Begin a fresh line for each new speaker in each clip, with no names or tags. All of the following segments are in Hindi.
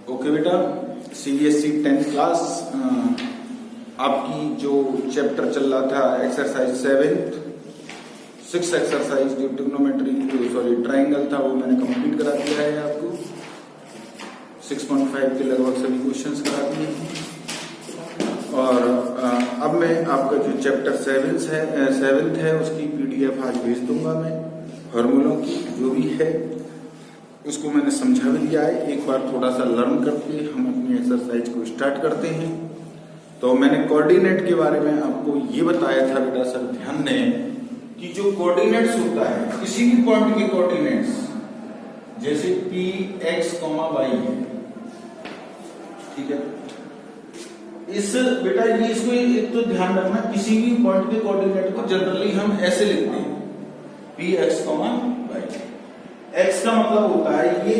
ओके बेटा, सीबीएसई 10th क्लास आपकी जो चैप्टर चल रहा था एक्सरसाइज 7th 6 एक्सरसाइज जो ट्रिग्नोमेट्री ट्राइंगल था वो मैंने कंप्लीट करा दिया है आपको। 6.5 के लगभग सभी क्वेश्चंस करा दिए हैं। और अब मैं आपका जो चैप्टर 7th है उसकी पीडीएफ आज भेज दूंगा मैं। फार्मूलों की जो भी है उसको मैंने समझा भी दिया है। एक बार थोड़ा सा लर्न करके हम अपनी एक्सरसाइज को स्टार्ट करते हैं। तो मैंने कोऑर्डिनेट के बारे में आपको ये बताया था बेटा, सर ध्यान दें कि जो कोऑर्डिनेट्स होता है किसी भी पॉइंट के कोऑर्डिनेट्स जैसे पी एक्स कॉमा वाई है, ठीक है। इस बेटा ये इसको एक तो ध्यान रखना, किसी भी पॉइंट के कोऑर्डिनेट को जनरली हम ऐसे लिखते हैं P x comma y. X का मतलब होता है ये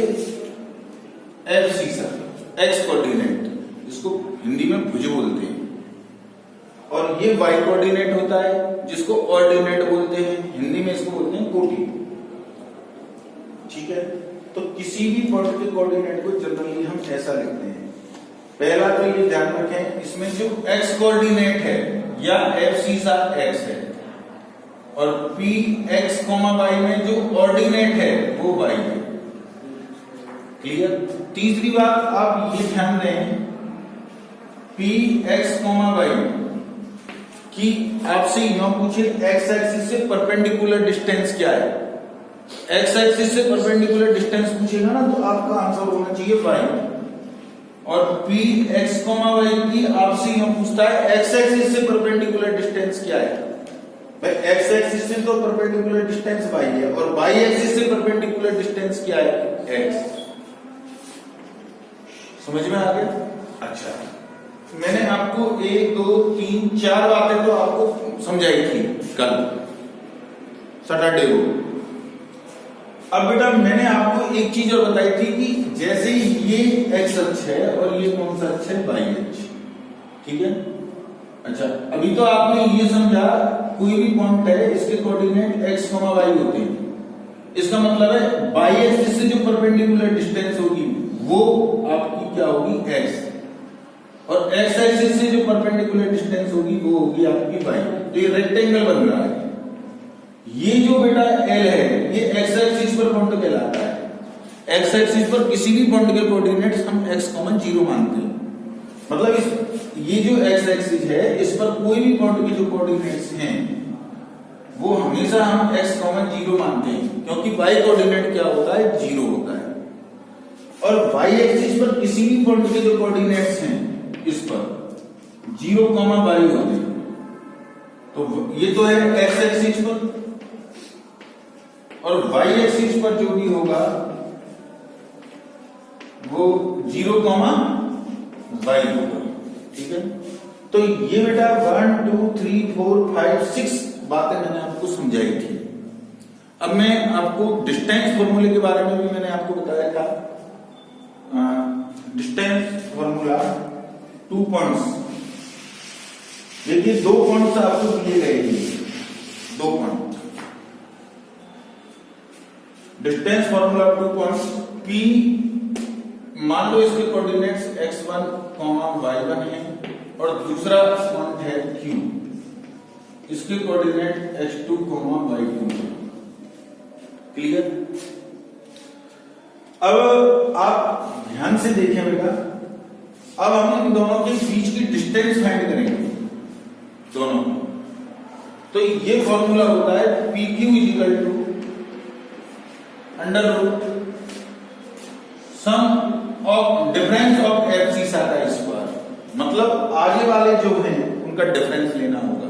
abscissa x coordinate, जिसको हिंदी में भुज बोलते हैं। और ये वाई कोऑर्डिनेट होता है जिसको ऑर्डिनेट बोलते हैं, हिंदी में इसको बोलते हैं कोटि, ठीक है। तो किसी भी पॉइंट के कोऑर्डिनेट को जनरली हम ऐसा लिखते हैं। पहला तो ये ध्यान रखें, इसमें जो एक्स कोऑर्डिनेट है या एफ सी सा एक्स है और पी एक्स कॉमा वाई में जो ऑर्डिनेट है वो वाई है। क्लियर। तीसरी बात आप ये ध्यान दें, पी एक्स कॉमा वाई कि आपसे यहां पूछे एक्स एक्सिस से परपेंडिकुलर डिस्टेंस क्या है। एक्स एक्सिस से परपेंडिकुलर डिस्टेंस पूछेगा ना तो आपका आंसर होना चाहिए वाई। और पी एक्स कॉमा वाई की आपसे यहां पूछता है एक्स एक्सिस से परपेंडिकुलर डिस्टेंस क्या है। भाई एक्स एक्सिस से तो परपेंडिकुलर डिस्टेंस वाई है और वाई एक्सिस से परपेंडिकुलर डिस्टेंस क्या है, एक्स। समझ में आ गया? अच्छा, मैंने आपको 1 2 3 4 बातें तो आपको समझाई थी कल सैटरडे को। अब बेटा मैंने आपको एक चीज और बताई थी कि जैसे ये एक्स अक्ष है और ये कौन सा अक्ष है, वाई अक्ष, ठीक है। अच्छा, अभी तो आपने ये समझा कोई भी पॉइंट है इसके कोऑर्डिनेट एक्स कॉमा वाई होते हैं। इसका मतलब है वाई एक्सिस से जो परपेंडिकुलर डिस्टेंस होगी वो आपकी क्या होगी, एक्स। और एक्स एक्सिस से जो परपेंडिकुलर डिस्टेंस होगी वो होगी आपकी वाई। तो ये रेक्टेंगल बन रहा है। ये जो बेटा एल है ये एक्स एक्सिस पर पॉइंट कहलाता है। एक्स एक्सिस पर किसी भी पॉइंट के कोऑर्डिनेट्स हम एक्स कॉमन 0 मानते हैं। मतलब ये जो एक्स एक्सिस है इस पर कोई भी पॉइंट के जो कोऑर्डिनेट्स हैं वो हमेशा हम एक्स कॉमन 0 मानते हैं, क्योंकि वाई कोऑर्डिनेट क्या होता है, 0 होता है। और वाई एक्सिस पर किसी भी पॉइंट के जो कोऑर्डिनेट्स हैं इस पर 0 कॉमा वाई होते हैं। तो ये तो है एक्स एक्सिस पर, और वाई एक्सिस पर जो भी होगा वो 0 कॉमा वाई होगा, ठीक है। तो ये बेटा 1 2 3 4 5 6 बातें मैंने आपको समझाई थी। अब मैं आपको डिस्टेंस फॉर्मूले के बारे में भी मैंने आपको बताया था। डिस्टेंस फॉर्मूला 2 पॉइंट्स, देखिए 2 पॉइंट्स आपको दिए गए हैं, 2 point. Distance formula 2 points, P मान लो इसके कोऑर्डिनेट्स x1, y1 है और दूसरा पॉइंट है q, इसके कोऑर्डिनेट x2, y2 है। क्लियर। अब आप ध्यान से देखें बेटा, अब हम इन दोनों के बीच की डिस्टेंस फाइंड करेंगे दोनों। तो ये फॉर्मूला होता है PQ equal to under root sum of difference of abscissa का स्क्वायर। मतलब आगे वाले जो हैं उनका डिफरेंस लेना होगा,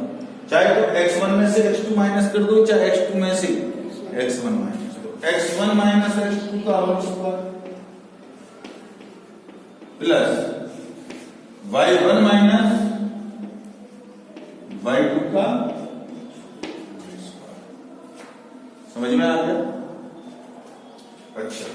चाहे तो x1 में से x2 माइनस कर दो, चाहे x2 में से x1 माइनस दो। x1 माइनस x2 का whole square plus y1 minus y2 का। समझ में आ गया? अच्छा,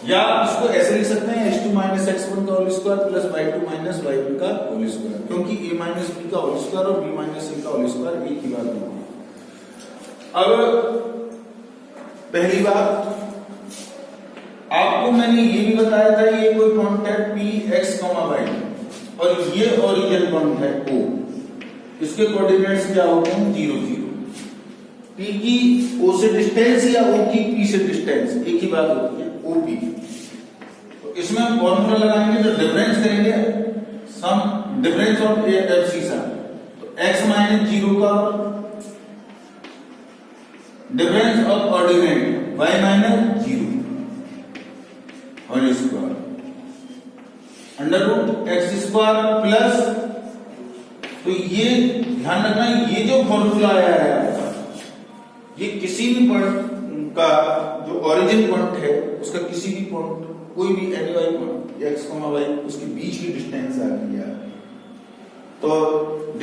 या इसको ऐसे लिख सकते हैं x2 माइनस x1 का whole square plus y2 minus y1 का होल स्क्वायर, क्योंकि a माइनस b का होल स्क्वायर और b माइनस c का होल स्क्वायर एक ही बात होगी। अब पहली बात आपको मैंने ये भी बताया था ये कोई पॉइंट है पी एक्स वाई और ये ओरिजिन पॉइंट है ओ, इसके कोऑर्डिनेट्स क्या होते हैं 0 0। पी की ओ से डिस्टेंस या ओ की पी से डिस्टेंस एक ही बात होती है ओपी। तो इसमें हम फॉर्मूला लगाएंगे जो डिफरेंस करेंगे sum difference of abscissa, तो x माइनस 0 का difference of coordinate y minus 0 whole square under root x square plus, तो ये ध्यान रखना ये जो फॉर्मूला आया है ये किसी भी पॉइंट का जो ओरिजिन पॉइंट है उसका किसी भी पॉइंट कोई भी any y point x y उसके बीच की डिस्टेंस आ गया, तो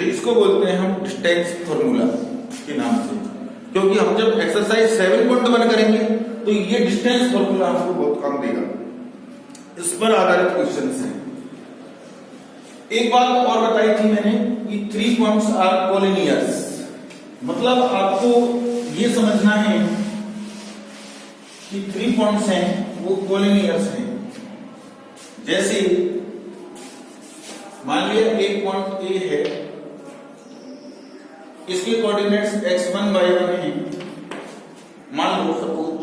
इसको बोलते हैं हम डिस्टेंस फॉर्मूला के नाम से, क्योंकि हम जब एक्सरसाइज 7.1 करेंगे तो ये डिस्टेंस फॉर्मूला हमको बहुत काम देगा। इस पर आधारित क्वेश्चन है। एक बात और बताई थी मैंने कि 3 पॉइंट्स आर कोलिनियर्स, मतलब आपको ये समझना है कि 3 पॉइंट्स हैं वो कोलिनियर्स हैं। जैसे मान लिया एक पॉइंट ए है, इसके कोऑर्डिनेट्स x1 y1 है मान लो सपोज,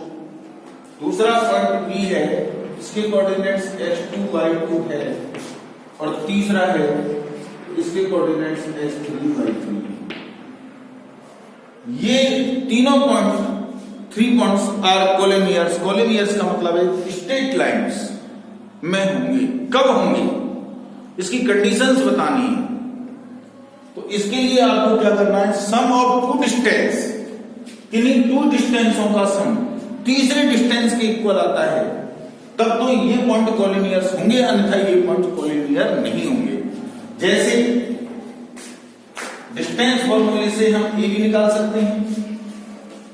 दूसरा पॉइंट बी है इसके कोऑर्डिनेट्स x2 y2 है और तीसरा है इसके कोऑर्डिनेट्स x3 y3। ये तीनों पॉइंट्स 3 पॉइंट्स आर कोलिनियर्स। कोलिनियर्स का मतलब है स्ट्रेट लाइंस में होंगे। कब होंगे इसकी कंडीशंस बतानी है, तो इसके लिए आपको क्या करना है सम ऑफ 2 डिस्टेंस, किन्हीं 2 डिस्टेंसों का सम तीसरे डिस्टेंस के इक्वल आता है तब तो ये पॉइंट कोलिनियर्स होंगे, अन्यथा ये पॉइंट कोलिनियर नहीं होंगे। जैसे डिस्टेंस फॉर्मूले से हम ए भी निकाल सकते हैं,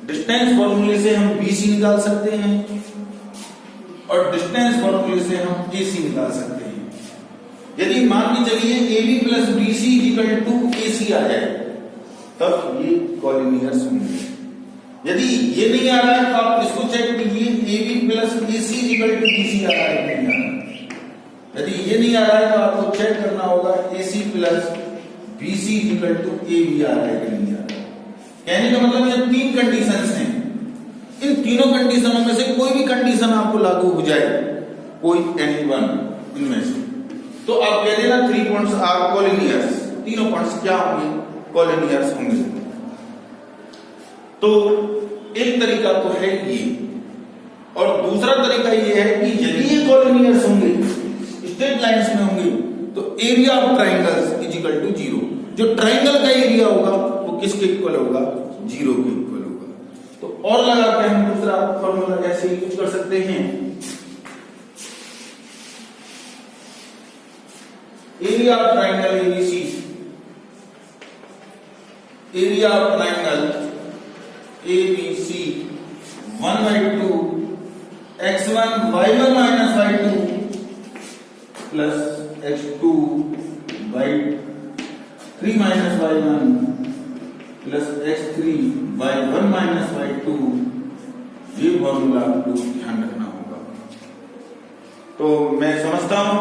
डिस्टेंस फॉर्मूले से हम बीसी निकाल सकते हैं और डिस्टेंस फॉर्मूले से हम एसी निकाल सकते हैं। यदि मान के चलिए A B plus B C equal to A C आ जाए तब ये कोलिनियर्स होंगे। यदि ये नहीं आ रहा है तो आप इसको चेक कीजिए A B plus A C equal to B C आ रहा है नहीं आ रहा। यदि ये नहीं आ रहा है तो आपको चेक करना होगा A C plus B C equal to A B आ रहा है कि नहीं आ रहा है। कहने का मतलब ये 3 कंडीशंस हैं, इन तीनों कंडीशनों में से कोई भी कंडीशन आपको लागू हो जाए, कोई एनी वन इनमें से, तो आप कह देना 3 पॉइंट्स आर कोलिनियर्स, तीनों पॉइंट्स क्या होंगे कोलिनियर्स होंगे। तो एक तरीका तो है ये, और दूसरा तरीका ये है कि यदि ये कोलिनियर्स होंगे स्ट्रेट लाइंस में होंगे तो area of triangles is equal to 0। जो ट्राइंगल का एरिया होगा वो किसके इक्वल होगा 0 के इक्वल होगा। तो और लगा के हम दूसरा फॉर्मूला कैसे यूज कर सकते हैं, area of triangle ABC, area of triangle ABC 1/2 x1 y1 minus y2 plus x2 y3 minus y1 plus x3 y1 minus y2, ये फॉर्मूला आपको ध्यान रखना होगा। तो मैं समझता हूं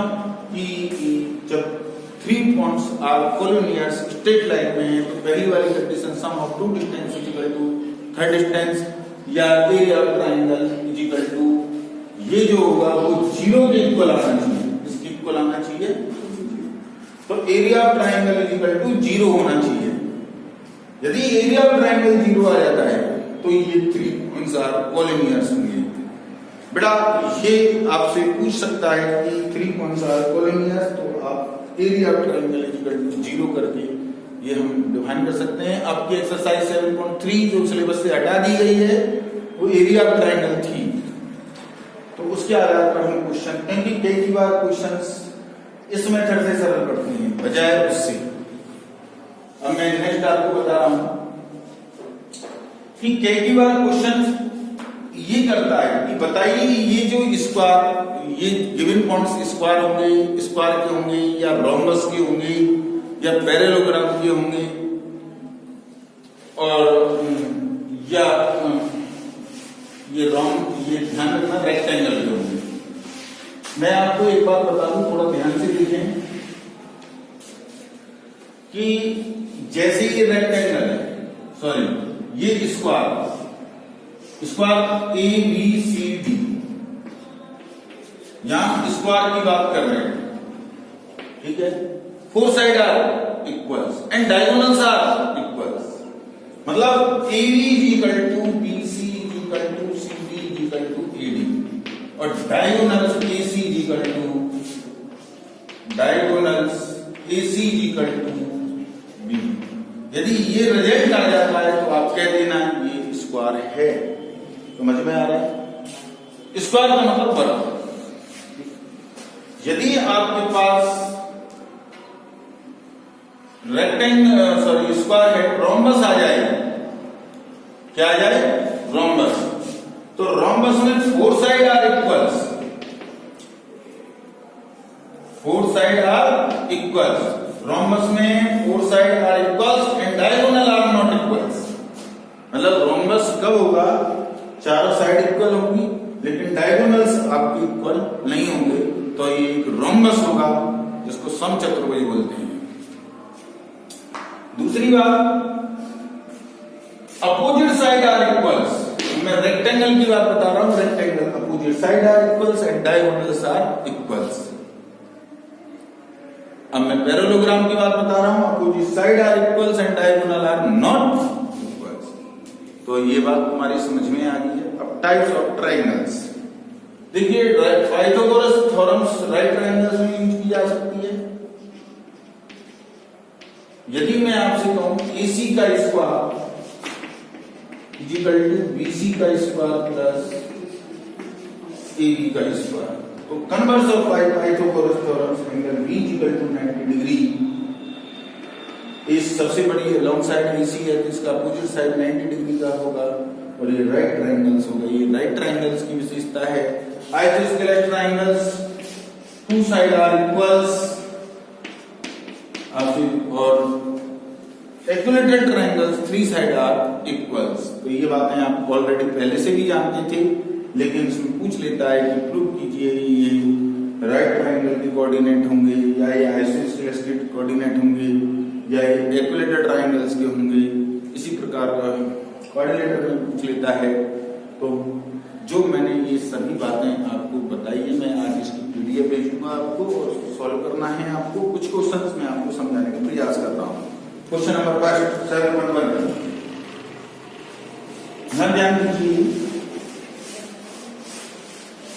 कि जब 3 points are collinears straight line में है तो पहली वाली condition sum of 2 distance is equal to third distance या area of triangle is equal to, ये जो होगा वो 0 के इक्वल आना चाहिए, इसके इक्वल आना चाहिए। तो area of triangle is equal to 0 होना चाहिए। यदि एरिया ऑफ ट्राइंगल 0 आ जाता है तो ये 3 पॉइंट्स आर कोलिनियर्स होंगे। बेटा ये आपसे पूछ सकता है कि 3 पॉइंट्स आर कोलिनियर्स, तो आप area of triangle is equal to 0 करके ये हम डिफाइन कर सकते हैं। आपकी एक्सरसाइज 7.3 जो सिलेबस से हटा दी गई है वो एरिया ऑफ ट्राइंगल थी, तो उसके आधार पर हम क्वेश्चन, क्योंकि कई बार क्वेश्चंस इस मेथड से सरल पड़ते हैं बजाय उससे। अब मैं नेक्स्ट आपको बता रहा हूं कि कई बार क्वेश्चन ये करता है कि बताइए ये जो स्क्वायर, ये गिवन पॉइंट्स स्क्वायर होंगे, स्क्वायर के होंगे या रोम्बस के होंगे या पैरेललोग्राम के होंगे और या ये ध्यान रखना रेक्टेंगल के होंगे। मैं आपको एक बात बता दूं, थोड़ा ध्यान से देखें कि जैसे ये रेक्टेंगल है, सॉरी ये square A B C D, यहां स्क्वायर की बात कर रहे हैं, ठीक है। Four side are equals and diagonals are equals, मतलब A B equal to B C equal to C D equal to A D, और diagonals A C equal to B. यदि ये रिजल्ट आ जाता है तो आप कह देना ये स्क्वायर है। समझ में आ रहा है? स्क्वायर का मतलब बराबर। यदि आपके पास स्क्वायर है, रोम्बस आ जाए, क्या आ जाए? रोम्बस। तो रोम्बस में four side are equals, rhombus में four side are equals and diagonal are not equals. मतलब रोम्बस कब होगा? चारों साइड इक्वल होंगी लेकिन डायगोनल्स आपकी इक्वल नहीं होंगे, तो ये एक रोम्बस होगा, जिसको समचतुर्भुज बोलते हैं। दूसरी बात, अपोजिट साइड आर इक्वल्स। मैं रेक्टेंगल की बात बता रहा हूं, rectangle opposite side are equals and diagonals are equals. अब मैं पैरेललोग्राम की बात बता रहा हूं, opposite side are equals and diagonal are not equals. तो ये बात तुम्हारी समझ में आ गई है। अब टाइप्स ऑफ ट्रायंगल्स देखिए, पाइथागोरस थ्योरम्स राइट ट्रायंगल्स में यूज की जा सकती है। यदि मैं आपसे कहूं AC का स्क्वायर इक्वल टू BC का स्क्वायर प्लस AB का स्क्वायर, तो converse of Pythagoras theorems angle B equal to 90 degree. इस सबसे बड़ी लॉन्ग साइड AC है तो इसका अपोजिट साइड 90 डिग्री का होगा, और ये राइट ट्रायंगल्स होगा। ये राइट ट्रायंगल्स की विशेषता है। Isosceles triangles two side are equals, और equilateral triangles three side are equals. तो ये बातें आप ऑलरेडी पहले से भी जानते थे, लेकिन इसमें पूछ लेता है कि प्रूव कीजिए ये राइट ट्रायंगल के कोऑर्डिनेट होंगे या ये आइसोस्केलेस के कोऑर्डिनेट होंगे या ये इक्विलेटरल ट्रायंगल्स के होंगे। इसी प्रकार कोऑर्डिनेटर में पूछ लेता है। तो जो मैंने ये सभी बातें आपको बताई है, मैं आज इसकी PDF भेजूंगा आपको, और सॉल्व करना है आपको। कुछ क्वेश्चंस मैं आपको समझाने का प्रयास कर रहा हूं। क्वेश्चन नंबर 7.1 ध्यान दीजिए।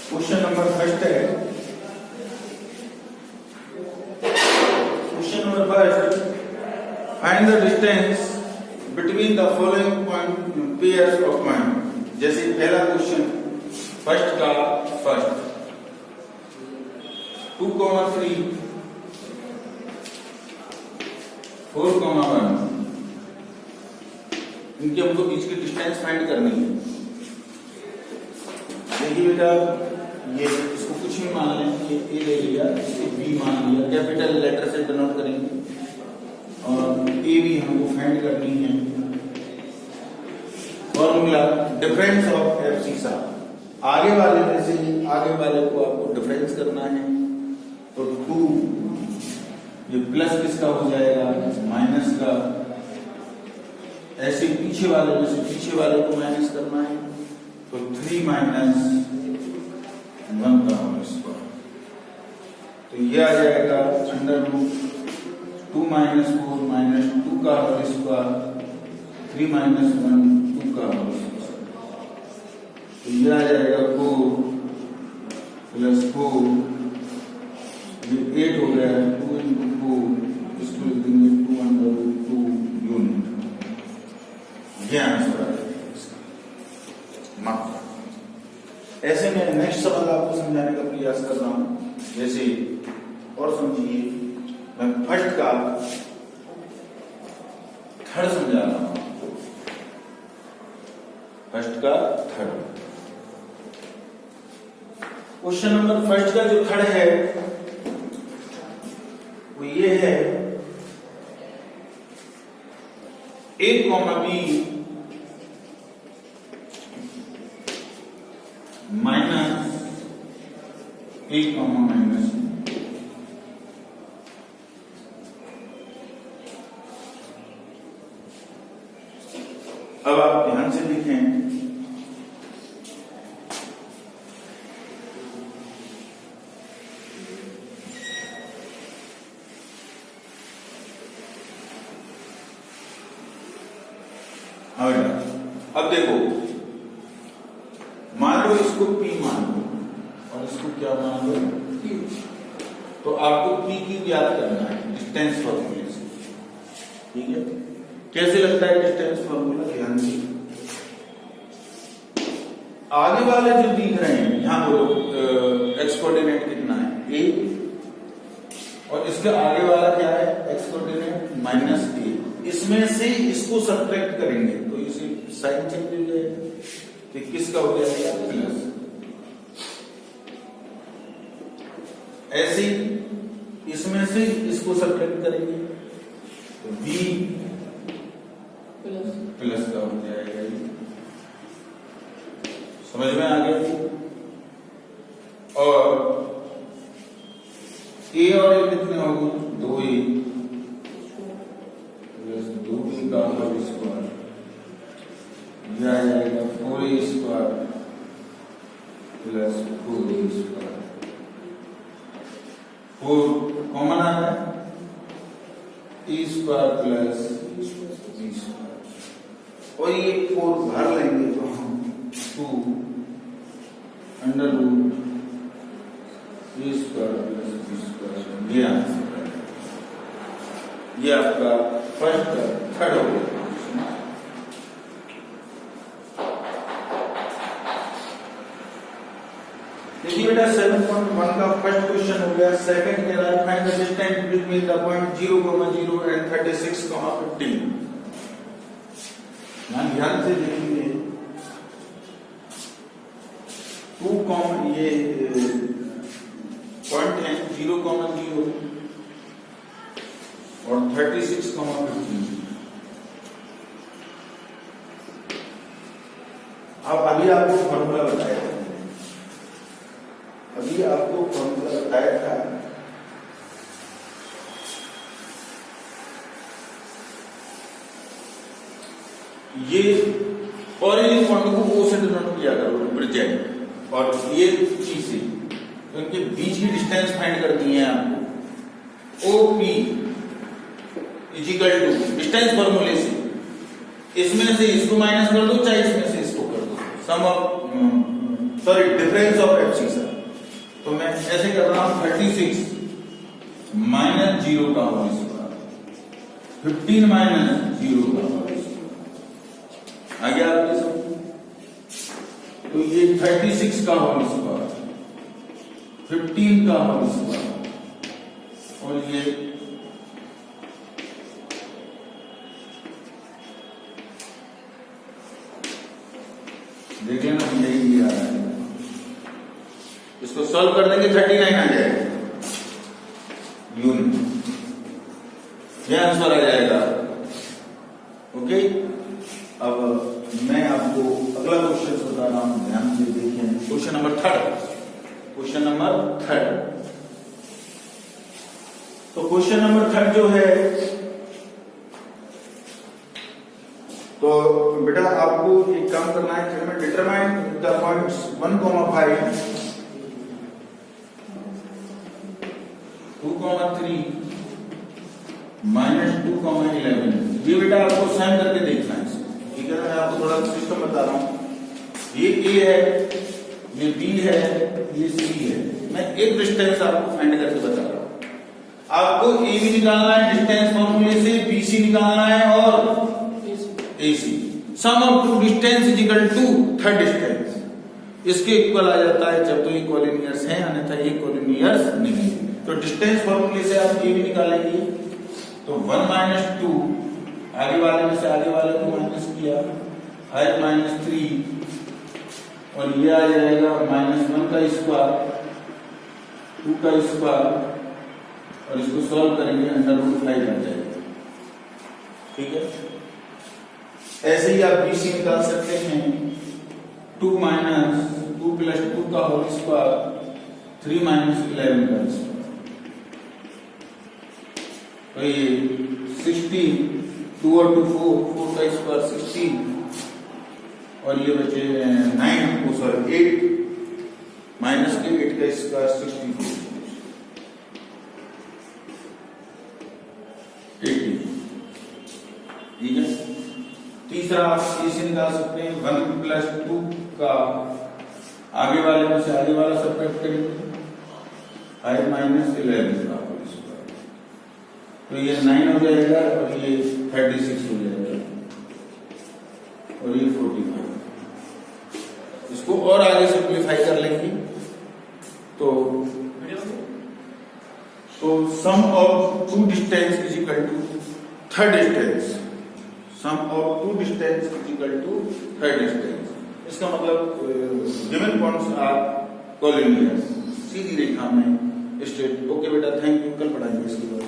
क्वेश्चन नंबर फर्स्ट है, question number first, find the distance between the following point pairs of point. जैसे पहला क्वेश्चन फर्स्ट का फर्स्ट 2,3 4,1, इनके हमको बीच की डिस्टेंस फाइंड करनी है। देखिए बेटा, ये इसको कुछ भी मान लें, ये ए ले लिया, इसको बी मान लिया, कैपिटल लेटर से डिनोट करेंगे, और ए भी हमको फाइंड करनी है। फॉर्मूला डिफरेंस ऑफ FC सा, आगे वाले में से आगे वाले को आपको डिफरेंस करना है। तो 2 ये प्लस किसका हो जाएगा? माइनस का। ऐसे पीछे वाले में से पीछे वाले को माइनस करना है, तो 3 - 1 का होल स्क्वायर। तो ये आ जाएगा √2 - 4 - 2 का होल स्क्वायर, 3 - 1 2 का होल स्क्वायर। तो ये आ जाएगा 4 + 4, ये 8 हो गया। 2 × 4, इसको लिख देंगे 2√2 यूनिट। ये आंसर आ जाएगा। ऐसे में नेक्स्ट सवाल आपको समझाने का प्रयास कर रहा हूं। जैसे और समझिए, मैं फर्स्ट का थर्ड समझा रहा हूं। फर्स्ट का थर्ड क्वेश्चन नंबर फर्स्ट का जो थर्ड है वो ये है, A, B A comma minus. अब आप ध्यान से देखें, अब देखो, मान लो इसको P मान लो और इसको क्या मान लो Q। तो आपको P की याद करना है डिस्टेंस फॉर्मूले से, ठीक है। कैसे लगता है डिस्टेंस फॉर्मूला, ध्यान से। आगे वाले जो दिख रहे हैं यहां बोलो एक्स कोऑर्डिनेट कितना है a, और इसके आगे वाला क्या है एक्स कोऑर्डिनेट माइनस a। इसमें से इसको सब्ट्रैक्ट करेंगे तो इसे साइन चेंज हो जाएगा, तो किसका हो जाएगा प्लस। ऐसे ही इसमें से इसको सब्ट्रैक्ट करेंगे तो b प्लस का हो जाएगा। समझ में आ गया। और a और a कितने होंगे 2a प्लस 2b का होल स्क्वायर, यह आ जाएगा 4a square plus 4b square. 4 common आ रहा है, a square plus b square, और ये 4 बाहर लेंगे तो हम 2 under root A square plus B square, ये आंसर है। ये आपका फर्स्ट थर्ड हो गया। देखिए बेटा 7.1 का फर्स्ट क्वेश्चन हो गया। सेकंड कह रहा है find the distance between the point 0,0 and 36,15। ध्यान से देखेंगे, 2, ये पॉइंट है 0,0 और 36,15। अब अभी आपको फॉर्मूला बताया था, ये ओरिजिन पॉइंट को ओ से डिनोट किया करो रिप्रेजेंट, और ये P से, तो इनके बीच की डिस्टेंस फाइंड करनी है आपको। OP इजिकल टू डिस्टेंस फॉर्मूले से इसमें से इसको माइनस कर दो, चाहे इसमें से इसको कर दो, sum of sorry difference of FC sir. तो मैं ऐसे कर रहा हूं 36 माइनस 0 का होल स्क्वायर, 15 माइनस 0 का होल स्क्वायर आ गया आपके सब। तो ये 36 का होल स्क्वायर, 15 का होल स्क्वायर, और ये देख लेना यही आ रहा है। इसको सॉल्व कर देंगे 39 आ जाएगा यूनिट, यह आंसर आ जाएगा। ओके, अब मैं आपको अगला क्वेश्चन बता रहा हूं, ध्यान से देखें। Question number 3। तो क्वेश्चन नंबर 3 जो है, तो बेटा आपको एक काम करना है, डिटरमाइन द पॉइंट्स 1,5, 2,3 माइनस 2,11। ये बेटा आपको साइन करके देखना है, ठीक है। मैं आपको थोड़ा सिस्टम बता रहा हूं। ये A है, ये B है, ये C है। मैं एक डिस्टेंस आपको फाइंड करके बता रहा हूं। आपको A भी निकालना है डिस्टेंस फॉर्मूले से, BC निकालना है और AC। Sum of two distance is equal to third distance. इसके इक्वल आ जाता है जब तो ये कोलिनियर्स हैं, अन्यथा ये कोलिनियर्स नहीं। तो डिस्टेंस फॉर्मूले से आप A भी निकालेंगे, तो 1 माइनस 2, आगे वाले में से आगे वाले को माइनस किया, 5 माइनस 3, और ये आ जाएगा -1 का स्क्वायर, 2 का स्क्वायर, और इसको सॉल्व करेंगे अंडर रूट 5 आ जाएगा, ठीक है। ऐसे ही आप BC निकाल सकते हैं, 2 माइनस 2 प्लस 2 का होल स्क्वायर, 3 माइनस 11 का स्क्वायर, तो ये 16, 2 और 2 4 का स्क्वायर 16, और ये बचे 8 माइनस के 8 का स्क्वायर 64, 80। ठीक है। तीसरा आप इसे निकाल सकते हैं, 1 प्लस 2 का आगे वाले में से आगे वाला सब्ट्रैक्ट करेंगे, 5 माइनस 11 का होल स्क्वायर, तो ये 9 हो जाएगा और ये 36 हो जाएगा और ये 45। इसको और आगे सिंप्लीफाई कर लेंगे तो sum of 2 distance is equal to third distance, sum of 2 distance is equal to third distance. इसका मतलब गिवन पॉइंट्स आर कोलिनियर्स, सीधी रेखा में स्ट्रेट। ओके बेटा, थैंक यू, कल पढ़ाएंगे इसके बाद।